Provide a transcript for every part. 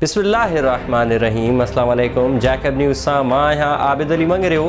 बिस्मिल्लाहिर्रहमानिर्रहीम। अस्सलाम वालेकुम। जैकब न्यूज़ सां मां आहियां आबिद अली मंगरियो।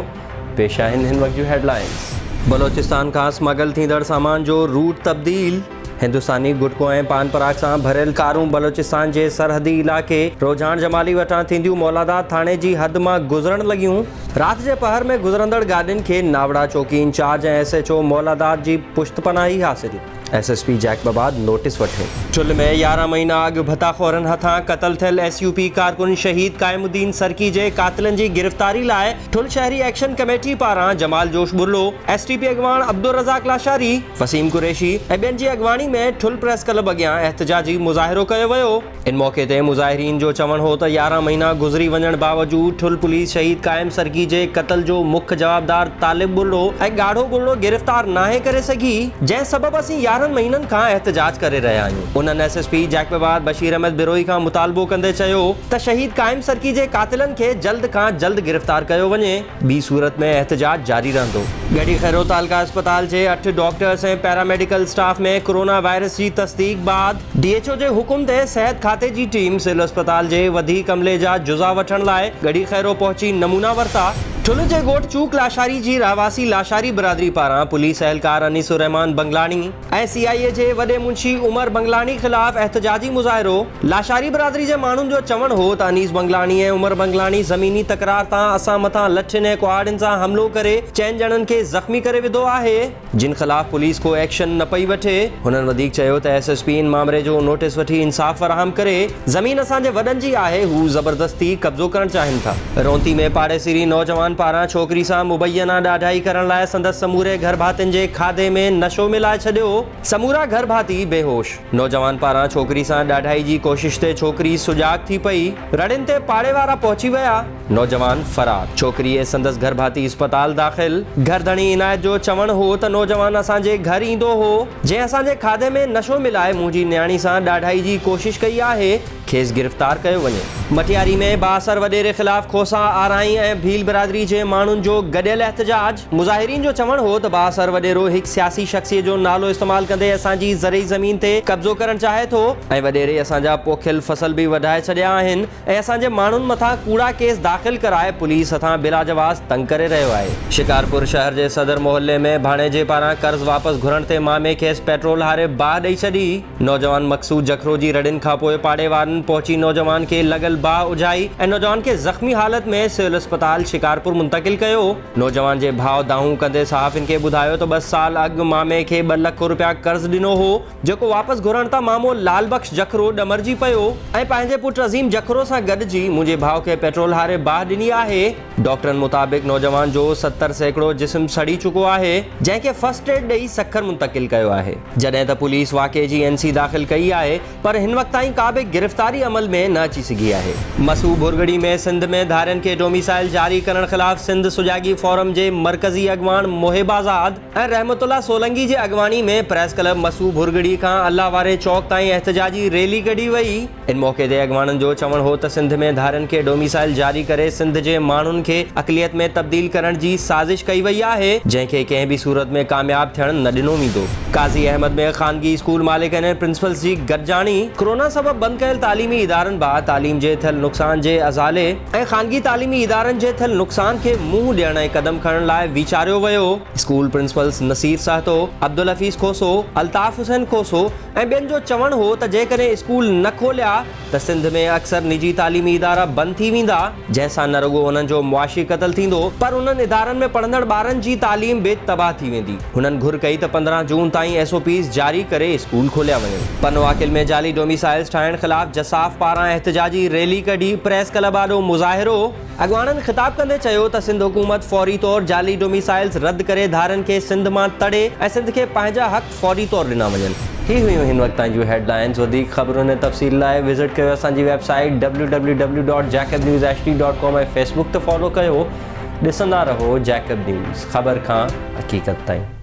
पेश आहिनि हिन वक़्त जूं हेडलाइंस। बलोचिस्तान खां स्मगल थींदड़ सामान जो रूट तब्दील। हिंदुस्तानी गुटको ऐं पान पराग सां भरियल कारूं बलोचिस्तान जे सरहदी इलाइक़े रोजान जमाली वटां थींदियूं मौलादात थाणे जी हद मां गुज़रण लॻियूं। राति जे पहर में गुज़रंदड़ गाॾियुनि खे नावड़ा चौकी इंचार्ज ऐं SHO मौलादात जी पुश्तपनाही हासिल। SSP जैकबाबाद नोटिस वठे। ठुल में 11 महीना अॻु भताखोरनि हथां क़तल थियल SUP कारकुन शहीद क़ाइमुद्दीन सरकी जे क़ातिलनि जी गिरफ़्तारी लाइ ठुल शहरी एक्शन कमेटी पारां जमाल जोश बुर्लो, STP अॻवान अब्दुल रज़ाक लाशारी, वसीम कुरैशी ऐं ॿियनि जी अॻवानी में ठुल प्रेस क्लब अॻियां एहतजाजी मुज़ाहिरो कयो वियो। इन मौक़े ते मुज़ाहिरीन जो चवणु हो त 11 महीना गुज़री वञण बावजूद ठुल पुलिस शहीद क़ाइम सरकी जे क़तल जो मुख्य जवाबदार तालिब बुर्लो ऐं ॻाढ़ो बुर्लो गिरफ़्तार नाहे करे सघी, जंहिं सबबि असीं 11 महीननि खां एहतजाज करे रहिया आहियूं। उन्हनि SSP जैकबाबाद बशीर अहमद बिरोई खां मुतालबो कंदे चयो त शहीद क़ाइम सरकी जे क़ातिलनि खे जल्द खां जल्द गिरफ़्तार कयो वञे, ॿी सूरत में एहतजाज जारी रहंदो। गढ़ी खैरो तालका अस्पताल जे 8 डॉक्टर्स ऐं पैरामेडिकल स्टाफ में कोरोना वायरस जी तस्दीक बाद DHO जे हुकुम ते सेहत खाते जी टीम सिविल अस्पताल जे वधीक अमले जा जुज़ा वठण लाइ गढ़ी खैरो पहुची नमूना वरिता। ठुल जे ॻोठ चूक लाशारी जी रहवासी लाशारी बिरादरी पारां पुलिस एहलकार अनीसुर रहमान बंगलानी ऐं CIA जे वॾे मुंशी उमर बंगलानी ख़िलाफ़ एहतजाजी मुज़ाहिरो। लाशारी बिरादरी जे माण्हुनि जो चवणु हो त अनीस बंगलानी ऐं उमर बंगलानी ज़मीनी तकरार तां असां मथां लठियुनि ऐं कुहाड़ियुनि सां हमिलो करे 4 ॼणनि खे ज़ख़्मी करे विधो आहे, जिन ख़िलाफ़ पुलिस को एक्शन न पई वठे। हुननि वधीक चयो त SSP इन मामले जो नोटिस वठी इंसाफ़ फराहम करे। ज़मीन असांजे वॾनि जी आहे, हू ज़बरदस्ती कब्ज़ो करणु चाहिनि था। रोंती में पाड़ेसिरी नौजवान पारां छोकिरी सां मुबैना ॾाढाई करण लाइ संदसि समूरे घर भातियुनि जे खाधे में नशो मिलाए छॾियो। समूरा घर भाती बेहोश। नौजवान पारां छोकिरी सां ॾाढाई जी कोशिश ते छोकिरी सुजाग थी पई, रड़ियुनि ते पाड़े वारा पहुची विया। नौजवान फरार। छोकिरी ऐं संदसि घर भाती अस्पताल दाख़िल। घरधणी इनायत जो चवणु हो त नौजवान असांजे घर ईंदो हो, जंहिं असांजे खाधे में नशो मिलाए मुंहिंजी न्याणी सां ॾाढाई जी कोशिश कई आहे, खेसि गिरफ़्तार कयो वञे। मटियारी में बासर वॾेरे ख़िलाफ़ खोसा आराई ऐं भील बिरादरी जे माण्हुनि जो गॾियल एहतजाज। मुज़ाहिरीन जो चवणु हो त बासर वॾेरो हिकु सियासी शख़्सियत जो नालो इस्तेमालु कंदे असांजी ज़रई ज़मीन ते कब्ज़ो करणु चाहे थो ऐं वॾेरे असांजा पोखियल फसल बि वधाए छॾिया आहिनि ऐं असांजे माण्हुनि मथां कूड़ा केस दाख़िल कराए पुलिस हथां बिलाजवाज़ तंग करे रहियो आहे। शिकारपुर शहर जे सदर मोहल्ले में भाणेजे पारां कर्ज़ वापसि घुरण ते मामे खेसि पेट्रोल हारे बाहि ॾेई छॾी। नौजवान मक़सूद जखरो जी रड़ियुनि खां पोइ पाड़े वारनि पहुची नौजवान खे लॻल बाहि उजाई ऐं नौजवान खे ज़ख़्मी हालत में सिविल अस्पताल शिकारपुर मुंतक़िल कयो। नौजवान जे भाउ दाहूं कंदे सहाफ़ियुनि खे ॿुधायो त 2 साल अॻु मामे खे 2 लख रुपया कर्ज़ ॾिनो हो, जेको वापसि घुरण तां मामो लाल बख़्श जखरो ॾमरजी पियो ऐं पंहिंजे पुटु अज़ीम जखरो सां गॾिजी मुंहिंजे भाउ खे पेट्रोल हारे बाहि ॾिनी आहे। डॉक्टरनि मुताबिक़ नौजवान जो 70 सैकड़ो जिस्म सड़ी चुको आहे, जंहिंखे फर्स्ट एड ॾेई सखर मुंतक़िल कयो आहे, जॾहिं त पुलिस वाक़े जी NC दाख़िल कई आहे, पर हिन वक़्त ताईं का बि गिरफ़्तारी अमल में न अची सघी आहे। मसू भुरगड़ी में सिंध में धारियुनि खे डोमिसाइल जारी करण ख़िलाफ़ सिंध सुजागी फोरम जे मरकज़ी अॻवान मोहिब आज़ाद ऐं रहमतुल्लाह सोलंगी जे अॻवानी में प्रेस क्लब मसू भुरगड़ी खां अल्लाह वारे चौक ताईं एहतजाजी रैली कढी वई। इन मौक़े ते अॻवाननि जो चवणु हो त सिंध में धारियुनि खे डोमिसाइल जारी करे सिंध जे माण्हुनि खे अक़लियत में तब्दील करण जी साज़िश कई वई आहे, जंहिंखे कंहिं बि सूरत में कामयाब थियण न ॾिनो वेंदो। काज़ी अहमद में ख़ानगी स्कूल मालिकनि ऐं प्रिंसिपल्स जी गॾिजाणी। कोरोना सबबि बंदि कयल तालीमी इदारनि बाबति तालीम जे थियल नुक़सान जे अज़ाले ऐं ख़ानगी तालीमी इदारनि जे थियल नुक़सान खे मुंहुं ॾियण ऐं क़दम खणण लाइ वीचारियो वियो। स्कूल प्रिंसिपल्स नसीर साहतो, अब्दुल हफ़ीज़ खोसो, अल्ताफ़ हुसैन खोसो ऐं ॿियनि जो चवणु हो त जेकॾहिं स्कूल न खोलिया त सिंध में अक्सर निजी तालीमी इदारा बंदि थी वेंदा, जंहिंसां न रुॻो उन्हनि जो मुआशी क़तल थींदो, पर उन्हनि इदारनि में पढ़ंदड़ ॿारनि जी तालीम बि तबाह थी वेंदी। हुननि घुर कई त 15 जून ताईं SOPs जारी करे स्कूल खोलिया वञनि। पनवाकिल में जाली डोमिसाइल्स ठाहिण ख़िलाफ़ जसाफ पारां एहतजाजी रैली कढी प्रेस क्लब आॾो मुज़ाहिरो। अॻवाननि ख़िताब कंदे चयो त सिंध हुकूमत फौरी तौर जाली डोमिसाइल्स रद्द करे धारियुनि खे सिंध मां तड़े ऐं सिंध खे पंहिंजा हक़ फौरी तौर ॾिना वञनि। ही हुयूं हिन वक़्त ताईं जूं हेडलाइंस। वधीक ख़बरुनि ऐं तफ़सील लाइ विज़िट कयो असांजी वेबसाइट www.jacobnewsht.com ऐं फेसबुक ते फॉलो कयो। ॾिसंदा रहो जैकब न्यूज़, ख़बर खां हक़ीक़त ताईं।